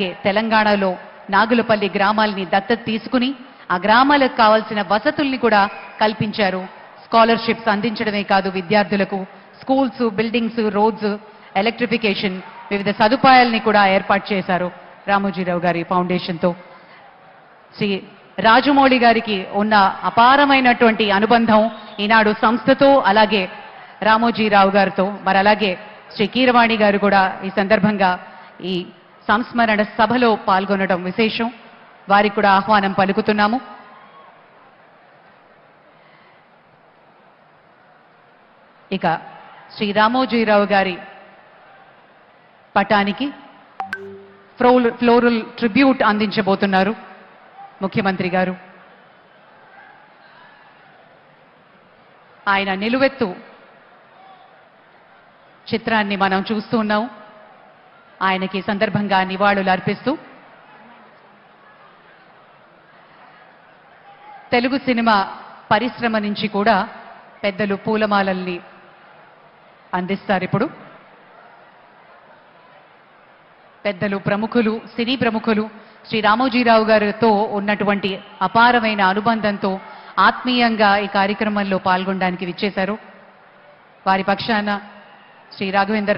తెలంగాణలో నాగులపల్లి గ్రామాల్ని దత్తత తీసుకుని ఆ గ్రామాలకు కావాల్సిన వసతుల్ని కూడా కల్పించారు. స్కాలర్షిప్స్ అందించడమే కాదు, విద్యార్థులకు స్కూల్స్, బిల్డింగ్స్, రోడ్స్, ఎలక్ట్రిఫికేషన్, వివిధ సదుపాయాల్ని కూడా ఏర్పాటు చేశారు రామోజీరావు గారి ఫౌండేషన్తో. శ్రీ రాజమౌళి గారికి ఉన్న అపారమైనటువంటి అనుబంధం ఈనాడు సంస్థతో, అలాగే రామోజీరావు గారితో. మరి అలాగే శ్రీ కీరవాణి గారు కూడా ఈ సందర్భంగా ఈ సంస్మరణ సభలో పాల్గొనడం విశేషం. వారికి కూడా ఆహ్వానం పలుకుతున్నాము. ఇక శ్రీ రామోజీరావు గారి పటానికి ఫ్లోరల్ ట్రిబ్యూట్ అందించబోతున్నారు ముఖ్యమంత్రి గారు. ఆయన నిలువెత్తు చిత్రాన్ని మనం చూస్తూ ఉన్నాం. ఆయనకి సందర్భంగా నివాళులు అర్పిస్తూ తెలుగు సినిమా పరిశ్రమ నుంచి కూడా పెద్దలు పూలమాలల్ని అందిస్తారు. ఇప్పుడు పెద్దలు, ప్రముఖులు, సినీ ప్రముఖులు శ్రీ రామోజీరావు గారితో ఉన్నటువంటి అపారమైన అనుబంధంతో ఆత్మీయంగా ఈ కార్యక్రమంలో పాల్గొనడానికి విచ్చేశారు. వారి పక్షాన శ్రీ రాఘవేంద్ర